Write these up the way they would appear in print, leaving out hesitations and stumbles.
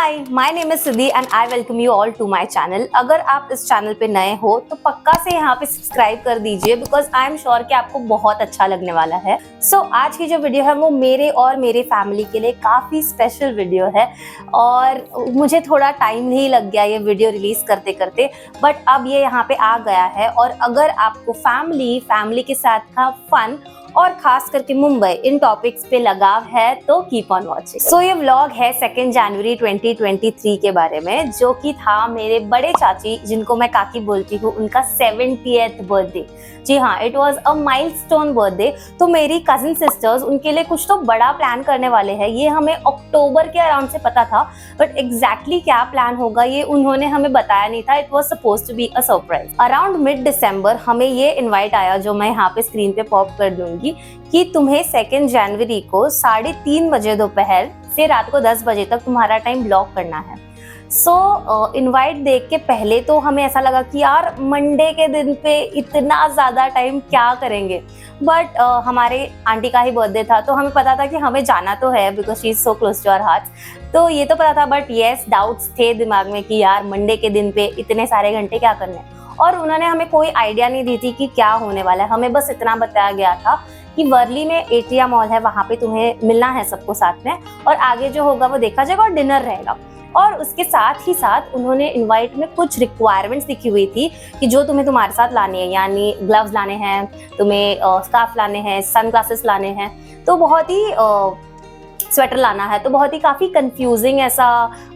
Hi, my name is Siddhi and I welcome you all to my channel. अगर आप इस channel पे नए हो तो पक्का से यहाँ पे सब्सक्राइब कर दीजिए बिकॉज आई एम श्योर कि आपको बहुत अच्छा लगने वाला है। सो आज की जो वीडियो है वो मेरे और मेरे फैमिली के लिए काफ़ी स्पेशल वीडियो है और मुझे थोड़ा टाइम नहीं लग गया ये वीडियो रिलीज करते करते, बट अब ये यहाँ पे आ गया है। और अगर आपको फैमिली के साथ का फन और खास करके मुंबई इन टॉपिक्स पे लगाव है तो कीप ऑन वॉचिंग। सो ये व्लॉग है 2 जनवरी 2023 के बारे में, जो कि था मेरे बड़े चाची जिनको मैं काकी बोलती हूँ, उनका 70th बर्थडे। जी हाँ, it was a milestone birthday. तो मेरी कजिन सिस्टर्स उनके लिए कुछ तो बड़ा प्लान करने वाले हैं। ये हमें अक्टूबर के अराउंड से पता था, बट एग्जैक्टली क्या प्लान होगा ये उन्होंने हमें बताया नहीं था। It was supposed to be a surprise. Around mid December हमें ये इनवाइट आया, जो मैं यहाँ पे स्क्रीन पे पॉप कर दूंगी, कि तुम्हें 2 जनवरी को 3:30 बजे दोपहर से रात को 10 बजे तक तुम्हारा टाइम ब्लॉक करना है। सो इनवाइट देख के पहले तो हमें ऐसा लगा कि यार मंडे के दिन पे इतना ज़्यादा टाइम क्या करेंगे, बट हमारे आंटी का ही बर्थडे था तो हमें पता था कि हमें जाना तो है because she is so close to our hearts. तो ये तो पता था, बट येस डाउट्स थे दिमाग में कि यार मंडे के दिन पे इतने सारे घंटे क्या करने। और उन्होंने हमें कोई आइडिया नहीं दी थी कि क्या होने वाला है। हमें बस इतना बताया गया था कि वर्ली में एट्रिया मॉल है, वहाँ पे तुम्हें मिलना है सबको साथ में, और आगे जो होगा वो देखा जाएगा और डिनर रहेगा। और उसके साथ ही साथ उन्होंने इनवाइट में कुछ रिक्वायरमेंट्स लिखी हुई थी कि जो तुम्हें तुम्हारे साथ लानी है, यानी ग्लव्स लाने हैं, तुम्हें स्कार्फ लाने हैं, सन ग्लासेस लाने हैं, तो बहुत ही स्वेटर लाना है। तो बहुत ही काफ़ी कंफ्यूजिंग ऐसा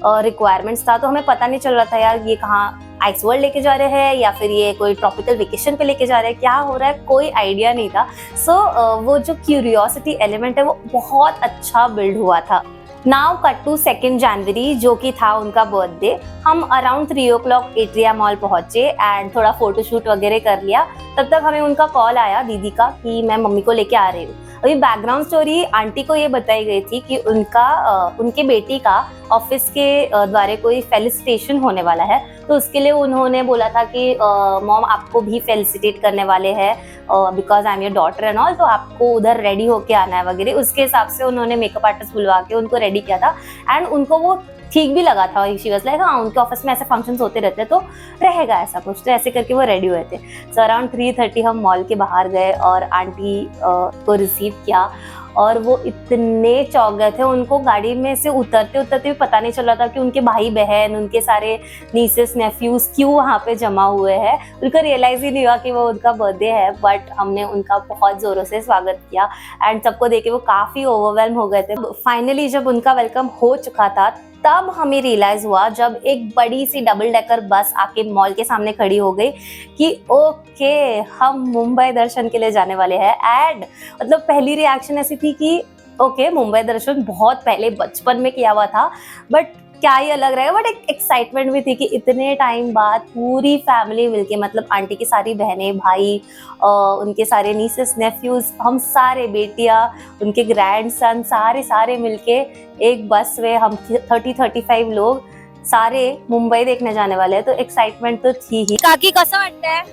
रिक्वायरमेंट्स था। तो हमें पता नहीं चल रहा था यार ये कहाँ आइस वर्ल्ड लेके जा रहे हैं या फिर ये कोई ट्रॉपिकल वेकेशन पे लेके जा रहे हैं, क्या हो रहा है कोई आइडिया नहीं था। सो वो जो क्यूरियोसिटी एलिमेंट है वो बहुत अच्छा बिल्ड हुआ था। नाउ कट टू 2 जनवरी जो कि था उनका बर्थडे। हम अराउंड 3 o'clock एट्रिया मॉल पहुंचे एंड थोड़ा फोटोशूट वगैरह कर लिया। तब तक हमें उनका कॉल आया दीदी का कि मैं मम्मी को लेके आ रही हूँ। अभी बैकग्राउंड स्टोरी आंटी को ये बताई गई थी कि उनके बेटी का ऑफिस के द्वारा कोई फेलिसिटेशन होने वाला है, तो उसके लिए उन्होंने बोला था कि मॉम आपको भी फेलिसिटेट करने वाले हैं because I am your daughter and all, तो आपको उधर रेडी होके आना है वगैरह। उसके हिसाब से उन्होंने मेकअप आर्टिस्ट बुलवा के उनको रेडी किया था एंड उनको वो ठीक भी लगा था। शी वाज लाइक हाँ उनके ऑफिस में ऐसे फंक्शंस होते रहते तो रहेगा ऐसा कुछ, तो ऐसे करके वो रेडी हुए थे। सो अराउंड 3:30 हम मॉल के बाहर गए और आंटी को रिसीव किया और वो इतने चौंक गए थे। उनको गाड़ी में से उतरते उतरते भी पता नहीं चल रहा था कि उनके भाई बहन, उनके सारे नीसेस नेफ्यूज क्यों वहाँ पे जमा हुए हैं। उनको रियलाइज ही नहीं हुआ कि वो उनका बर्थडे है, बट हमने उनका बहुत ज़ोरों से स्वागत किया एंड सबको देख के वो काफ़ी ओवरवेल्म हो गए थे। फाइनली जब उनका वेलकम हो चुका था तब हमें रियलाइज हुआ, जब एक बड़ी सी डबल डेकर बस आके मॉल के सामने खड़ी हो गई, कि ओके हम मुंबई दर्शन के लिए जाने वाले हैं। एंड मतलब पहली रिएक्शन ऐसी थी कि ओके मुंबई दर्शन बहुत पहले बचपन में किया हुआ था, बट क्या ही अलग रहेगा। बट एक एक्साइटमेंट भी थी कि इतने टाइम बाद पूरी फैमिली मिलके, मतलब आंटी की सारी बहनें, भाई, उनके सारे नीसेस नेफ्यूज, हम सारे बेटियां, उनके ग्रैंडसन, सारे मिलके एक बस में हम 30-35 लोग सारे मुंबई देखने जाने वाले हैं। तो एक्साइटमेंट तो थी ही। काकी कसं वाटतंय?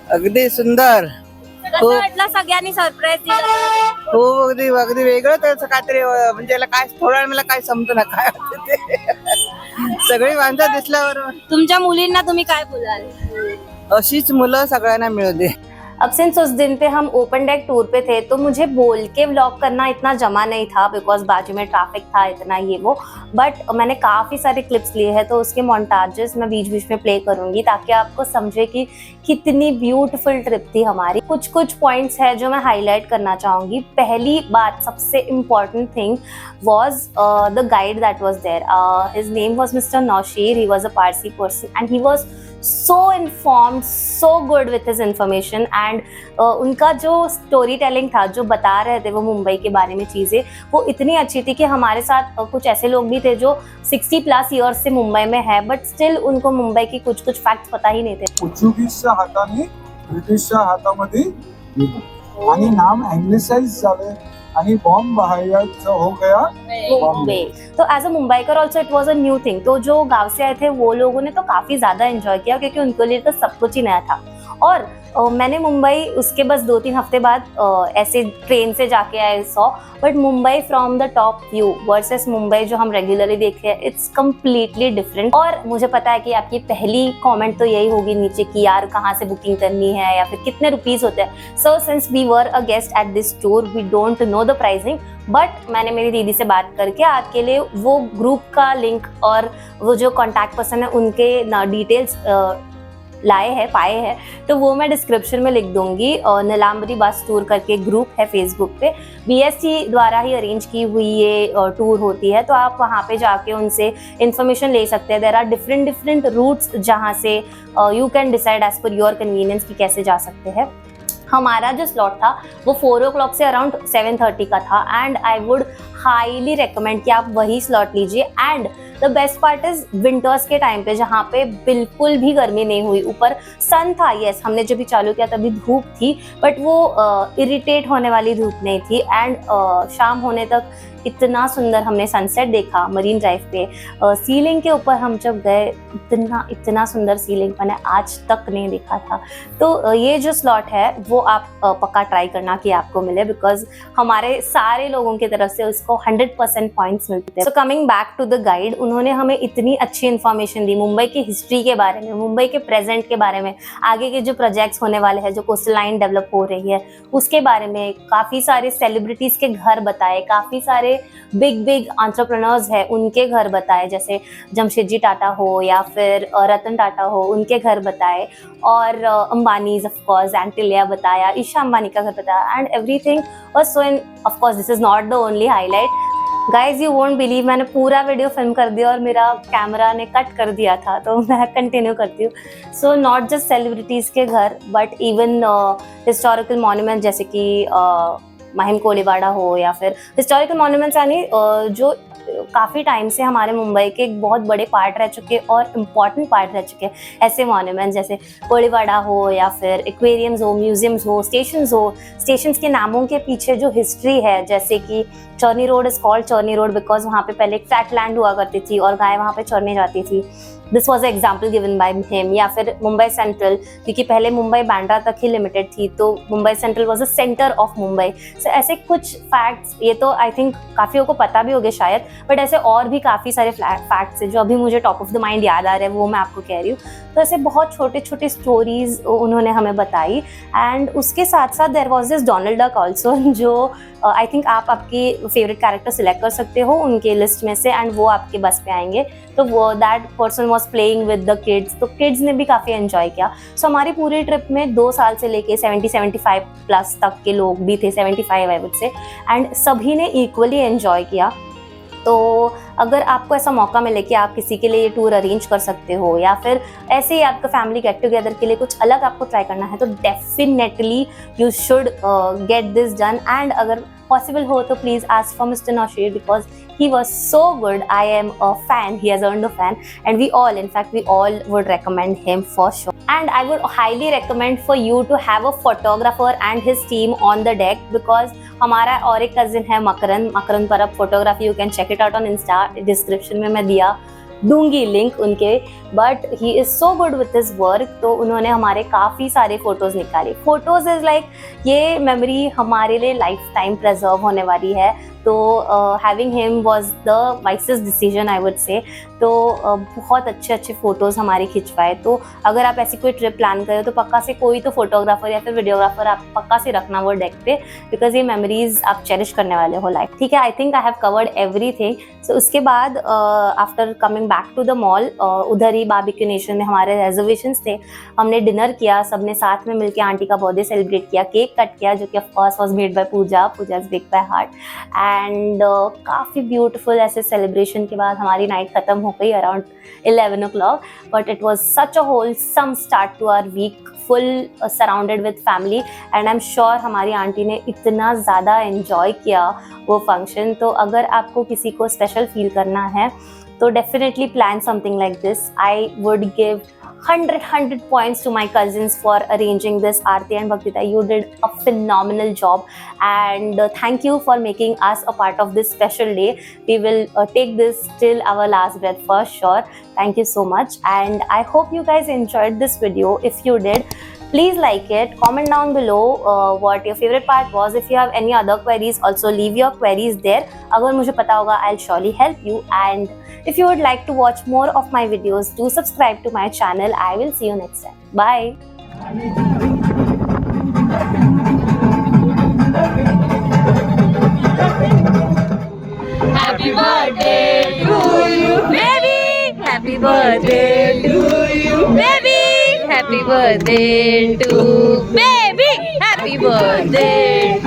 अगदी सुंदर. कसं वाटलं सगळ्यांनी सरप्राईज दिलं? हो अगदी वेगळं त्याचं काहीतरी म्हणजे याला काय थोड्या मला काय समजू ना काय होतं ते. सगळी माणसं दिसल्यावर तुमच्या मुलींना तुम्ही काय बोलाल? अशीच मुलं सगळ्यांना मिळू दे. अब सिंस उस दिन पे हम ओपन डेक टूर पे थे तो मुझे बोल के व्लॉग करना इतना जमा नहीं था बिकॉज बाजू में ट्रैफिक था इतना ये वो, बट मैंने काफ़ी सारे क्लिप्स लिए हैं तो उसके मोन्टाजेस मैं बीच बीच में प्ले करूँगी ताकि आपको समझे कि कितनी ब्यूटीफुल ट्रिप थी हमारी। कुछ पॉइंट्स है जो मैं हाईलाइट करना चाहूँगी। पहली बात, सबसे important thing was the guide that was there. His name was mister Naushir. He was a Parsi person and he was so informed, so good with his information and उनका जो स्टोरी टेलिंग था, जो बता रहे थे वो मुंबई के बारे में चीज़ें, वो इतनी अच्छी थी कि हमारे साथ कुछ ऐसे लोग भी थे जो 60+ इयर्स से मुंबई में है बट स्टिल उनको मुंबई की कुछ फैक्ट्स पता ही नहीं थे. पोर्तुगीजच्या हाताने ब्रिटिशच्या हातामध्ये आणि नाम अँग्लिसाइज झाले आणि बॉम्ब बहायचा हो गया मुंबई. तो as a Mumbaikar also it was a new thing. तो जो गांव से आए थे वो लोगों ने तो काफ़ी ज़्यादा एंजॉय किया क्योंकि उनके लिए तो सब कुछ ही नया था. और मैंने मुंबई उसके बस 2-3 हफ्ते बाद ऐसे ट्रेन से जाके I saw, but Mumbai from the top view versus Mumbai जो हम रेगुलरली देखे हैं, इट्स कम्प्लीटली डिफरेंट। और मुझे पता है कि आपकी पहली कमेंट तो यही होगी नीचे कि यार कहाँ से बुकिंग करनी है या फिर कितने रुपीस होते हैं। So since we were a guest at this tour we don't know the pricing, but मैंने मेरी दीदी से बात करके आपके लिए वो ग्रुप का लिंक और वो जो कॉन्टैक्ट पर्सन है उनके डिटेल्स पाए हैं, तो वो मैं डिस्क्रिप्शन में लिख दूंगी। और नीलांबरी बस टूर करके ग्रुप है फेसबुक पे, BST द्वारा ही अरेंज की हुई ये टूर होती है, तो आप वहाँ पे जाके उनसे इन्फॉर्मेशन ले सकते हैं। देयर आर डिफरेंट रूट्स जहाँ से you can decide as per your convenience कि कैसे जा सकते हैं। हमारा जो स्लॉट था वो 4 o'clock से अराउंड 7:30 का था, and I would highly recommend कि आप वही स्लॉट लीजिए। And the best part is winters के टाइम पे जहाँ पे बिल्कुल भी गर्मी नहीं हुई, ऊपर सन था, यस हमने जब भी चालू किया तभी धूप थी, बट वो इरिटेट होने वाली धूप नहीं थी। एंड शाम होने तक इतना सुंदर हमने सनसेट देखा मरीन ड्राइव पे। सीलिंग के ऊपर हम जब गए, इतना सुंदर सीलिंग मैंने आज तक नहीं देखा था। तो ये जो स्लॉट है वो आप पक्का ट्राई करना कि आपको मिले, बिकॉज हमारे सारे लोगों की तरफ से उसको 100% पॉइंट्स मिलते हैं। So coming back to the guide, उन्होंने हमें इतनी अच्छी इन्फॉर्मेशन दी मुंबई की हिस्ट्री के बारे में, मुंबई के प्रेजेंट के बारे में, आगे के जो प्रोजेक्ट्स होने वाले हैं, जो कोस्टल लाइन डेवलप हो रही है उसके बारे में, काफ़ी सारे सेलिब्रिटीज़ के घर बताए, काफ़ी सारे बिग एंटरप्रेन्योर्स है उनके घर बताए, जैसे जमशेदजी टाटा हो या फिर रतन टाटा हो, उनके घर बताए, और अंबानीज ऑफ कोर्स, एंटिलिया बताया, ईशा अंबानी का घर बताया, and everything was so in. Of course this is not the only highlight, guys you won't believe, मैंने पूरा वीडियो फिल्म कर दिया और मेरा कैमरा ने कट कर दिया था, तो मैं कंटिन्यू करती हूँ। सो नॉट जस्ट सेलिब्रिटीज़ के घर, बट इवन हिस्टोरिकल मॉन्यूमेंट जैसे कि महिम कोलीवाड़ा हो, या फिर हिस्टोरिकल मॉन्यूमेंट्स यानी जो काफ़ी टाइम से हमारे मुंबई के एक बहुत बड़े पार्ट रह चुके और इम्पॉर्टेंट पार्ट रह चुके हैं, ऐसे मॉन्यूमेंट्स जैसे कोलीवाड़ा हो या फिर एक्वेरियम्स हो, म्यूजियम्स हो, स्टेशंस हो। स्टेशंस के नामों के पीछे जो हिस्ट्री है, जैसे कि Charni road is called Charni road because वहाँ पे पहले एक फ्लैट लैंड हुआ करती थी और गाय वहाँ पे चरने जाती थी, this was example given by him. या फिर मुंबई सेंट्रल, क्योंकि पहले मुंबई बांद्रा तक ही लिमिटेड थी, तो Mumbai central was the centre of Mumbai. So ऐसे कुछ फैक्ट्स, ये तो आई थिंक काफ़ियों को पता भी होंगे शायद, बट ऐसे और भी काफ़ी सारे फैक्ट्स हैं जो अभी मुझे टॉप ऑफ द माइंड याद आ रहे हैं, वो मैं आपको कह रही हूँ। तो ऐसे बहुत छोटे छोटे स्टोरीज उन्होंने हमें बताई। एंड उसके साथ साथ there was this Donald Duck also, जो आई थिंक आप आपकी फेवरेट कैरेक्टर सिलेक्ट कर सकते हो उनके लिस्ट में से, एंड वो आपके बस पे आएंगे। तो वो that person was playing with the kids, तो किड्स ने भी काफ़ी एंजॉय किया। सो हमारी पूरी ट्रिप में 2 साल से लेके 70-75 प्लस तक के लोग भी थे, 75 आई वुड से, एंड सभी ने इक्वली एंजॉय किया। तो अगर आपको ऐसा मौका मिले कि आप किसी के लिए ये टूर अरेंज कर सकते हो, या फिर ऐसे ही आपका फैमिली गेट टुगेदर के लिए कुछ अलग आपको ट्राई करना है, तो definitely you should get this done. And अगर पॉसिबल हो तो please ask for mister Naushir because he was so good. I am a fan, he has earned a fan, and we all would recommend him for sure. And I would highly recommend for you to have a photographer and his team on the deck, because हमारा और एक cousin है Makran Parab photography, you can check it out on Insta, description में मैं दूंगी link उनके, but he is so good with his work. तो उन्होंने हमारे काफ़ी सारे फोटोज़ निकाले। फोटोज़ इज़ लाइक ये मेमोरी हमारे लिए लाइफ टाइम प्रिजर्व होने वाली है, तो having him was the wisest decision I would say. तो बहुत अच्छे फ़ोटोज़ हमारे खिंचवाए। तो अगर आप ऐसी कोई ट्रिप प्लान करें तो पक्का से कोई तो फोटोग्राफर या फिर वीडियोग्राफर आप पक्का से रखना वो डेक पे, बिकॉज ये मेमोरीज आप चेरिश करने वाले हो लाइफ। ठीक है, I think I have covered everything. So उसके बाद after coming back to the mall, उधर ही बारबेक्यू नेशन में हमारे रिजर्वेशंस थे, हमने डिनर किया, सबने साथ में मिलकर आंटी का बर्थडे सेलिब्रेट किया, केक कट किया, जो कि of course was made by Pooja is big by heart. And काफ़ी ब्यूटीफुल ऐसे सेलिब्रेशन के बाद हमारी नाइट ख़त्म हो गई around 11 o'clock, but it was such a wholesome start to our week, full surrounded with family. And I am sure हमारी aunty ने इतना ज़्यादा एंजॉय किया वो फंक्शन। तो अगर आपको किसी को स्पेशल फील करना है तो definitely plan something like this. I would give 100 points to my cousins for arranging this. Aarti and Bhaktita, you did a phenomenal job, and thank you for making us a part of this special day. We will take this till our last breath for sure. Thank you so much, and I hope you guys enjoyed this video. If you did, Please like it. Comment down below what your favorite part was. If you have any other queries, also leave your queries there. अगर मुझे पता होगा, I'll surely help you. And if you would like to watch more of my videos, do subscribe to my channel. I will see you next time. Bye. Happy birthday to you, baby. Happy birthday to you, baby. Happy birthday to baby. Happy birthday